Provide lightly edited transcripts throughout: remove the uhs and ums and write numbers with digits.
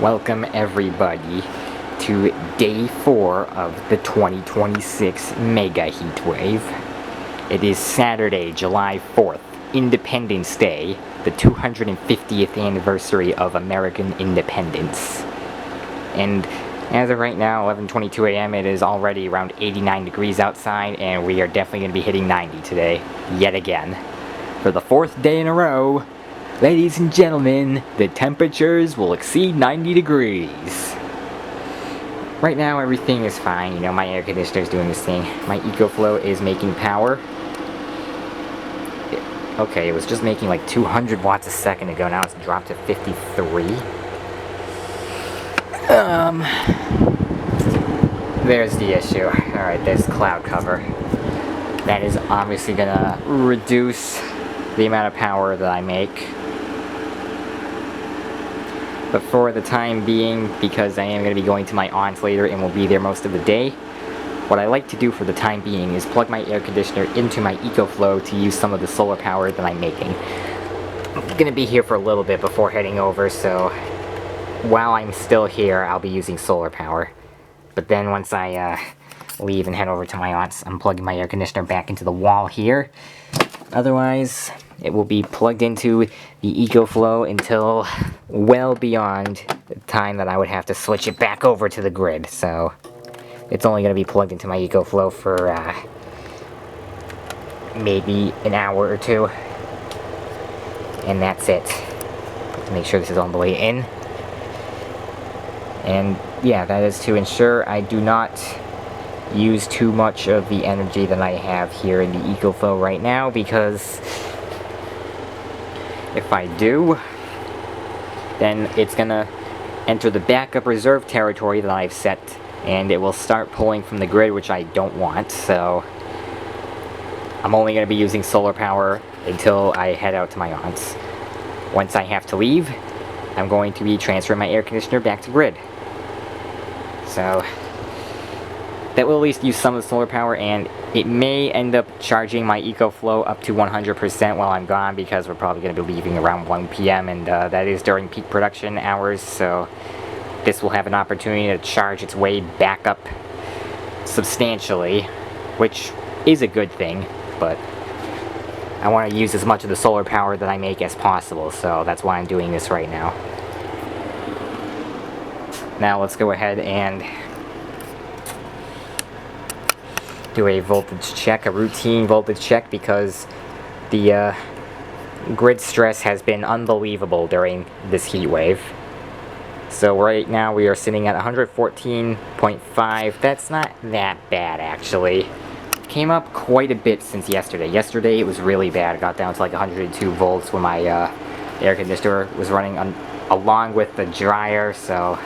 Welcome everybody to day 4 of the 2026 Mega Heatwave. It is Saturday, July 4th, Independence Day, the 250th anniversary of American independence. And as of right now, 11:22 a.m., it is already around 89 degrees outside, and we are definitely going to be hitting 90 today, yet again. For the 4th day in a row, ladies and gentlemen, the temperatures will exceed 90 degrees. Right now, everything is fine. You know, my air conditioner is doing this thing. My EcoFlow is making power. Okay, it was just making like 200 watts a second ago. Now it's dropped to 53. There's the issue. Alright, there's cloud cover. That is obviously gonna reduce the amount of power that I make. But for the time being, because I am going to be going to my aunt's later and will be there most of the day, what I like to do for the time being is plug my air conditioner into my EcoFlow to use some of the solar power that I'm making. I'm going to be here for a little bit before heading over, so while I'm still here, I'll be using solar power. But then once I leave and head over to my aunt's, I'm plugging my air conditioner back into the wall here. Otherwise, it will be plugged into the EcoFlow until well beyond the time that I would have to switch it back over to the grid. So it's only going to be plugged into my EcoFlow for maybe an hour or two. And that's it. Make sure this is all the way in. And yeah, that is to ensure I do not use too much of the energy that I have here in the EcoFlow right now, because if I do, then it's gonna enter the backup reserve territory that I've set, and it will start pulling from the grid, which I don't want. So I'm only gonna be using solar power until I head out to my aunt's. Once I have to leave, I'm going to be transferring my air conditioner back to grid. So that will at least use some of the solar power, and it may end up charging my EcoFlow up to 100% while I'm gone, because we're probably going to be leaving around 1 p.m. and that is during peak production hours, so this will have an opportunity to charge its way back up substantially, which is a good thing, but I want to use as much of the solar power that I make as possible, so that's why I'm doing this right now. Now let's go ahead and do a voltage check, a routine voltage check, because the grid stress has been unbelievable during this heat wave. So right now we are sitting at 114.5. That's not that bad, actually. Came up quite a bit since yesterday. Yesterday it was really bad. It got down to like 102 volts when my air conditioner was running along with the dryer, so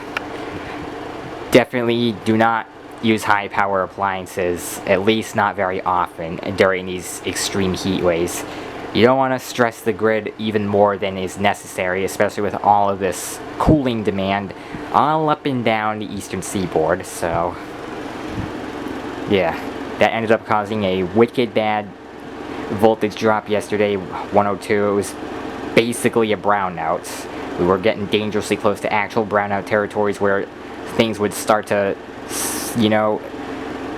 definitely do not use high power appliances, at least not very often during these extreme heat waves. You don't want to stress the grid even more than is necessary, especially with all of this cooling demand all up and down the eastern seaboard. So yeah, that ended up causing a wicked bad voltage drop yesterday, 102. It was basically a brownout. We were getting dangerously close to actual brownout territories where things would start to, you know,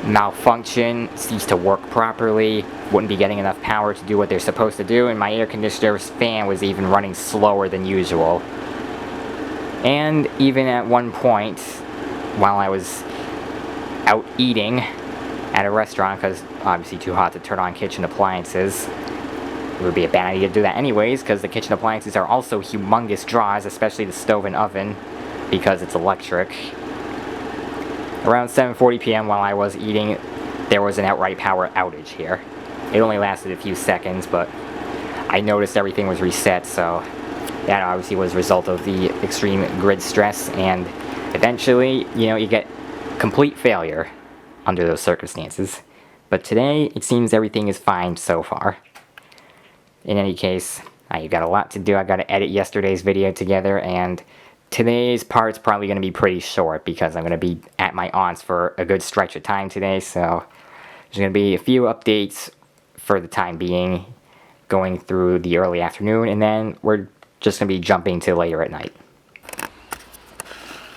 malfunction, cease to work properly, wouldn't be getting enough power to do what they're supposed to do, and my air conditioner's fan was even running slower than usual. And even at one point, while I was out eating at a restaurant, because obviously too hot to turn on kitchen appliances, it would be a bad idea to do that anyways, because the kitchen appliances are also humongous draws, especially the stove and oven, because it's electric. Around 7:40 p.m. while I was eating, there was an outright power outage here. It only lasted a few seconds, but I noticed everything was reset, so that obviously was a result of the extreme grid stress, and eventually, you know, you get complete failure under those circumstances. But today, it seems everything is fine so far. In any case, I've got a lot to do. I got to edit yesterday's video together, and today's part's probably going to be pretty short because I'm going to be at my aunt's for a good stretch of time today, so there's going to be a few updates for the time being going through the early afternoon, and then we're just going to be jumping to later at night.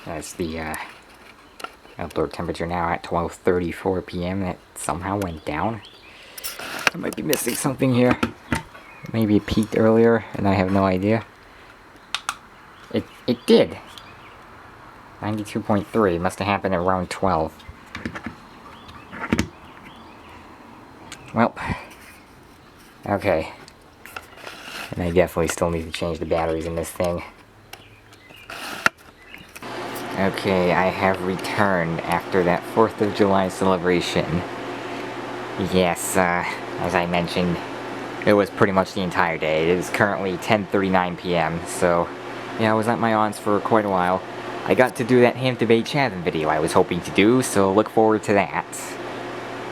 That's the outdoor temperature now at 12:34 p.m. That somehow went down. I might be missing something here. Maybe it peaked earlier and I have no idea. It did. 92.3. Must have happened around 12. Well, okay. And I definitely still need to change the batteries in this thing. Okay, I have returned after that 4th of July celebration. Yes, as I mentioned, it was pretty much the entire day. It is currently 10:39 p.m., so yeah, I was at my aunt's for quite a while. I got to do that ham debate chatting video I was hoping to do, so look forward to that.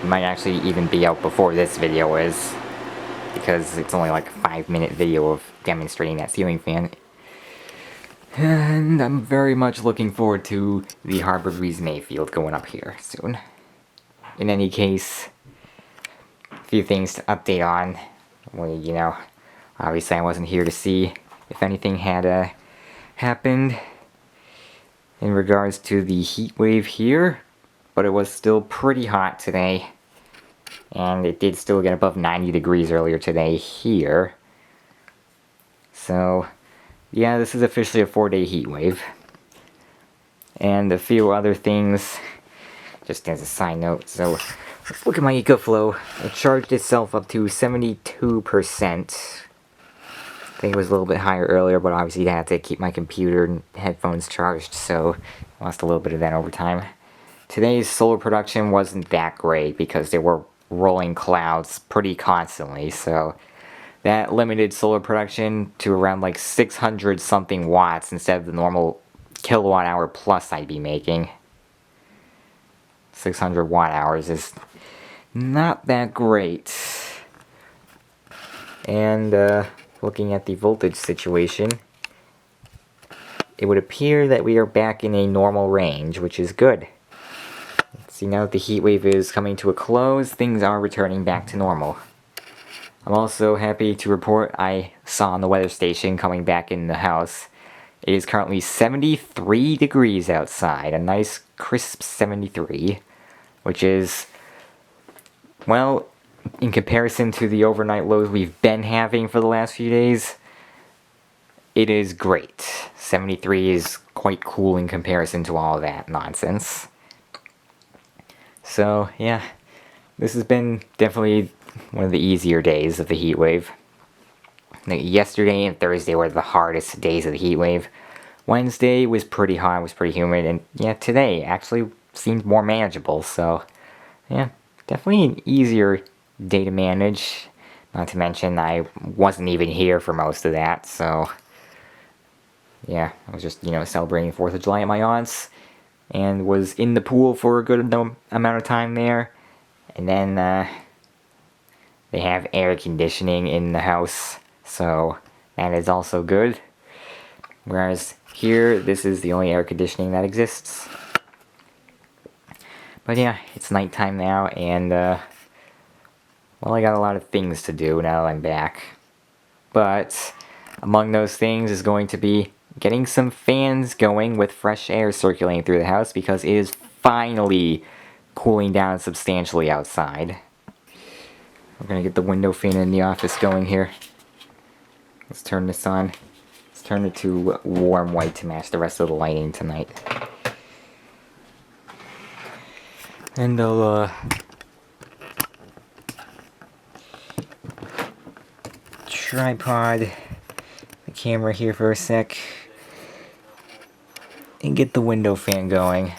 It might actually even be out before this video is, because it's only like a 5-minute video of demonstrating that ceiling fan. And I'm very much looking forward to the Harbor Breeze Mayfield going up here soon. In any case, a few things to update on. Well, you know, obviously I wasn't here to see if anything had happened in regards to the heat wave here, but it was still pretty hot today. And it did still get above 90 degrees earlier today here. So, yeah, this is officially a 4-day heat wave. And a few other things, just as a side note. So, let's look at my EcoFlow. It charged itself up to 72%. I think it was a little bit higher earlier, but obviously I had to keep my computer and headphones charged, so I lost a little bit of that over time. Today's solar production wasn't that great because there were rolling clouds pretty constantly, so that limited solar production to around like 600 something watts instead of the normal kilowatt hour plus I'd be making. 600 watt hours is not that great. And looking at the voltage situation, it would appear that we are back in a normal range, which is good. See, now that the heat wave is coming to a close, things are returning back to normal. I'm also happy to report I saw on the weather station coming back in the house, it is currently 73 degrees outside, a nice crisp 73, which is, well, in comparison to the overnight lows we've been having for the last few days, it is great. 73 is quite cool in comparison to all of that nonsense. So, yeah, this has been definitely one of the easier days of the heat wave. Yesterday and Thursday were the hardest days of the heat wave. Wednesday was pretty hot, was pretty humid, and yeah, today actually seemed more manageable, so yeah, definitely an easier day to manage. Not to mention I wasn't even here for most of that, so yeah, I was just, celebrating 4th of July at my aunt's, and was in the pool for a good amount of time there, and then they have air conditioning in the house, so that is also good. Whereas here, this is the only air conditioning that exists. But yeah, it's nighttime now, and well, I got a lot of things to do now that I'm back. But among those things is going to be getting some fans going with fresh air circulating through the house, because it is finally cooling down substantially outside. We're gonna get the window fan in the office going here. Let's turn this on. Let's turn it to warm white to match the rest of the lighting tonight. And I'll tripod the camera here for a sec and get the window fan going.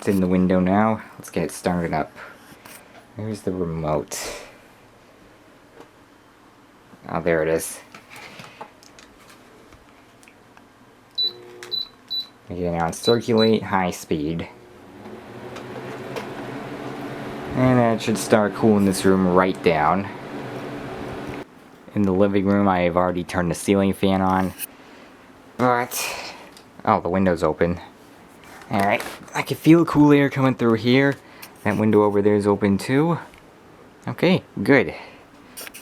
It's in the window now. Let's get it started up. Where's the remote? Oh, there it is. Again, on circulate, high speed. And that should start cooling this room right down. In the living room, I have already turned the ceiling fan on. But... oh, the window's open. Alright, I can feel cool air coming through here. That window over there is open too. Okay, good.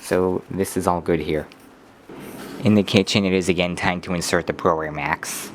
So, this is all good here. In the kitchen, it is again time to insert the program max.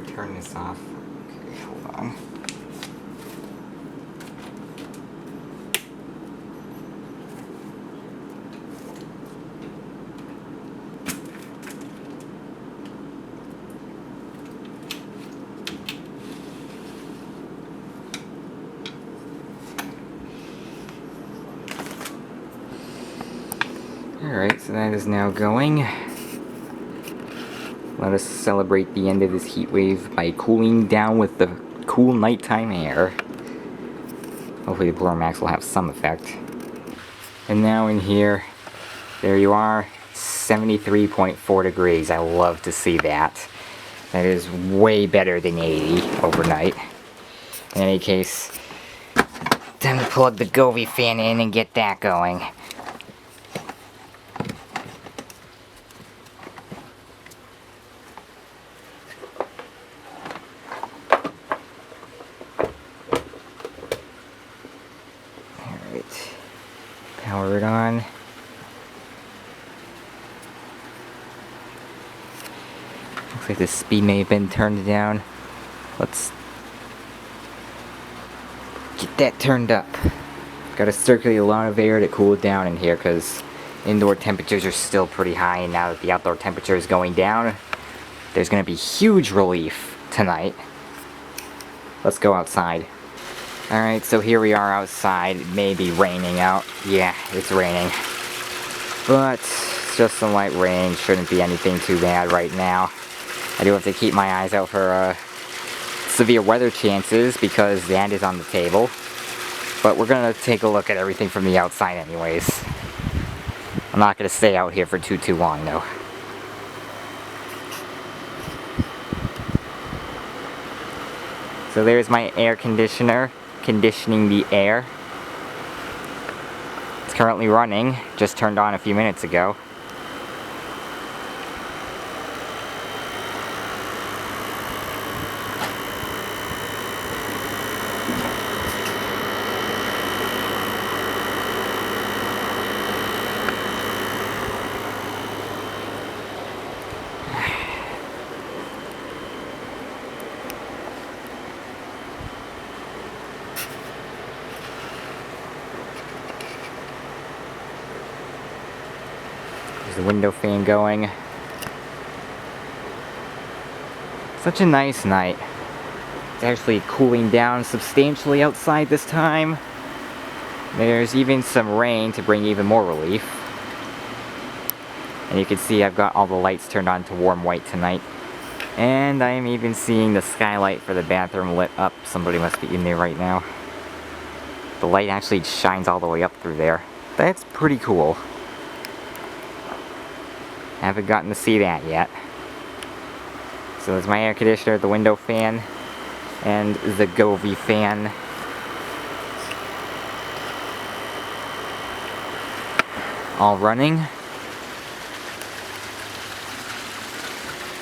Turn this off. Okay, hold on. Alright, so that is now going. Let us celebrate the end of this heat wave by cooling down with the cool nighttime air. Hopefully the Blower Max will have some effect. And now in here, there you are, 73.4 degrees. I love to see that. That is way better than 80 overnight. In any case, time to plug the Govee fan in and get that going. Power it on. Looks like the speed may have been turned down. Let's get that turned up. Gotta circulate a lot of air to cool it down in here because indoor temperatures are still pretty high, and now that the outdoor temperature is going down, there's gonna be huge relief tonight. Let's go outside. Alright, so here we are outside. It may be raining out. Yeah, it's raining. But it's just some light rain. Shouldn't be anything too bad right now. I do have to keep my eyes out for severe weather chances because that is on the table. But we're gonna take a look at everything from the outside anyways. I'm not gonna stay out here for too long though. So there's my air conditioner. Conditioning the air. It's currently running, just turned on a few minutes ago. The window fan going. Such a nice night. It's actually cooling down substantially outside this time. There's even some rain to bring even more relief. And you can see I've got all the lights turned on to warm white tonight. And I'm even seeing the skylight for the bathroom lit up. Somebody must be in there right now. The light actually shines all the way up through there. That's pretty cool. Haven't gotten to see that yet. So there's my air conditioner, the window fan, and the Govee fan. all running.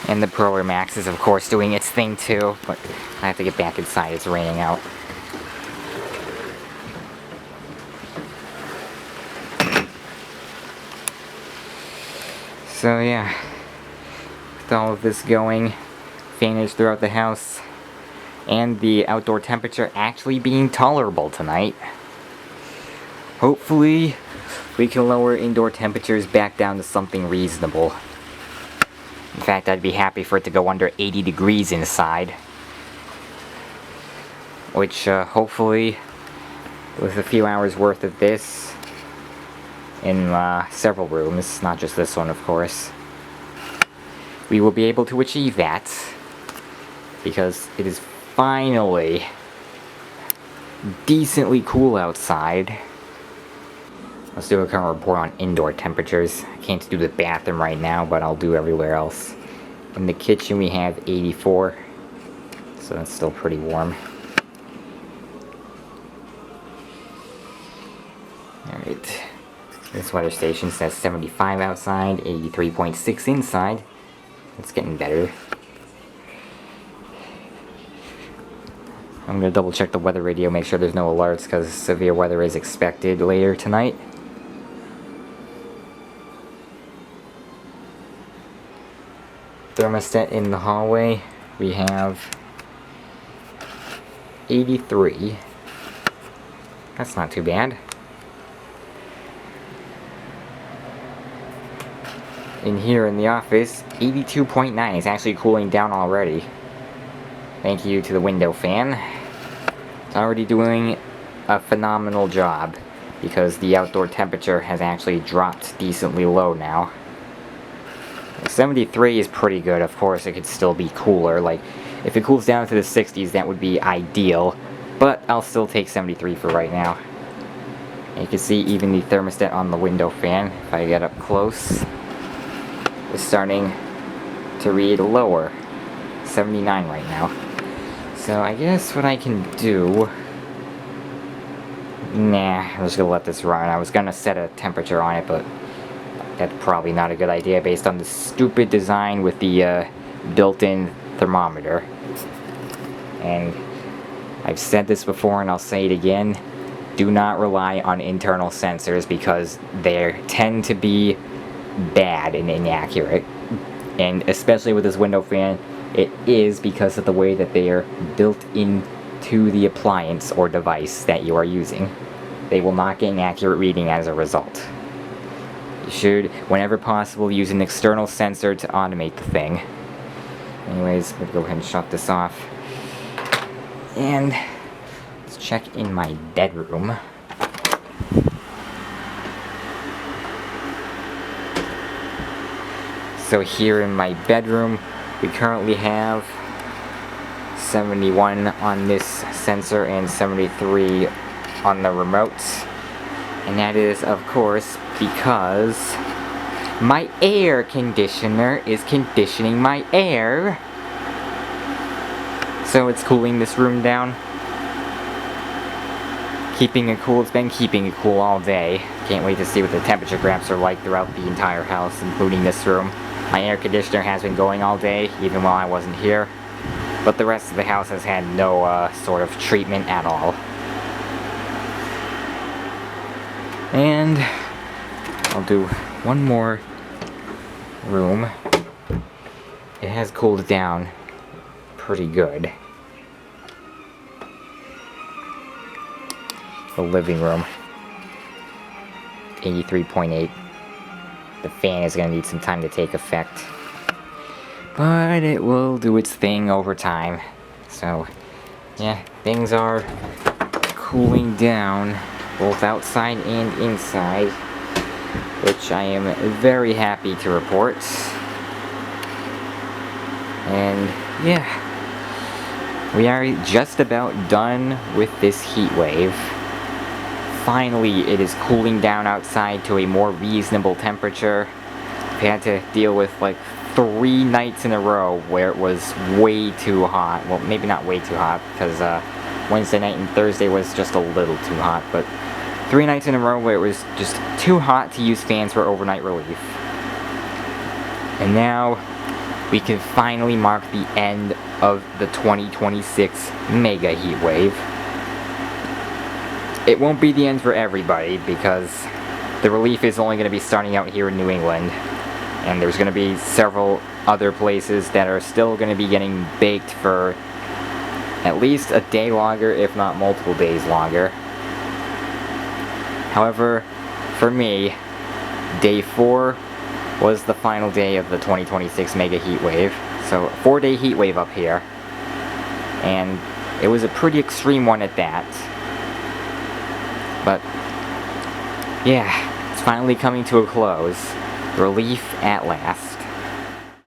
And the Pro Air Max is of course doing its thing too, but I have to get back inside, it's raining out. So yeah, with all of this going, fanage throughout the house, and the outdoor temperature actually being tolerable tonight, hopefully we can lower indoor temperatures back down to something reasonable. In fact, I'd be happy for it to go under 80 degrees inside, which hopefully with a few hours worth of this in several rooms, not just this one of course, we will be able to achieve that, because it is finally decently cool outside. Let's do a current report on indoor temperatures. I can't do the bathroom right now, but I'll do everywhere else. In the kitchen we have 84, so that's still pretty warm. Alright, this weather station says 75 outside, 83.6 inside. It's getting better. I'm gonna double check the weather radio, make sure there's no alerts, because severe weather is expected later tonight. Thermostat in the hallway, we have 83. That's not too bad. In here in the office, 82.9. It's actually cooling down already. Thank you to the window fan. It's already doing a phenomenal job, because the outdoor temperature has actually dropped decently low now. 73 is pretty good. Of course, it could still be cooler. Like, if it cools down to the 60s, that would be ideal. But I'll still take 73 for right now. And you can see even the thermostat on the window fan, if I get up close, is starting to read lower. 79 right now. So I guess what I can do... Nah, I'm just gonna let this run. I was gonna set a temperature on it, but that's probably not a good idea based on the stupid design with the built-in thermometer. And I've said this before and I'll say it again, do not rely on internal sensors, because they tend to be bad and inaccurate. And especially with this window fan, it is because of the way that they are built into the appliance or device that you are using. They will not get an accurate reading as a result. You should, whenever possible, use an external sensor to automate the thing. Anyways, I'm gonna go ahead and shut this off. And let's check in my bedroom. So here in my bedroom, we currently have 71 on this sensor and 73 on the remote. And that is, of course, because my air conditioner is conditioning my air. So it's cooling this room down. Keeping it cool, it's been keeping it cool all day. Can't wait to see what the temperature graphs are like throughout the entire house, including this room. My air conditioner has been going all day, even while I wasn't here. But the rest of the house has had no sort of treatment at all. And I'll do one more room. It has cooled down pretty good. The living room, 83.8. The fan is going to need some time to take effect, but it will do its thing over time. So yeah, things are cooling down both outside and inside, which I am very happy to report. And yeah, we are just about done with this heat wave. Finally, it is cooling down outside to a more reasonable temperature. We had to deal with like 3 nights in a row where it was way too hot. Well, maybe not way too hot, because Wednesday night and Thursday was just a little too hot, but 3 nights in a row where it was just too hot to use fans for overnight relief. And now we can finally mark the end of the 2026 mega heat wave. It won't be the end for everybody because the relief is only going to be starting out here in New England, and there's going to be several other places that are still going to be getting baked for at least a day longer, if not multiple days longer. However, for me, day 4 was the final day of the 2026 mega heat wave. So, 4-day heat wave up here. And it was a pretty extreme one at that. But, yeah, it's finally coming to a close. Relief at last.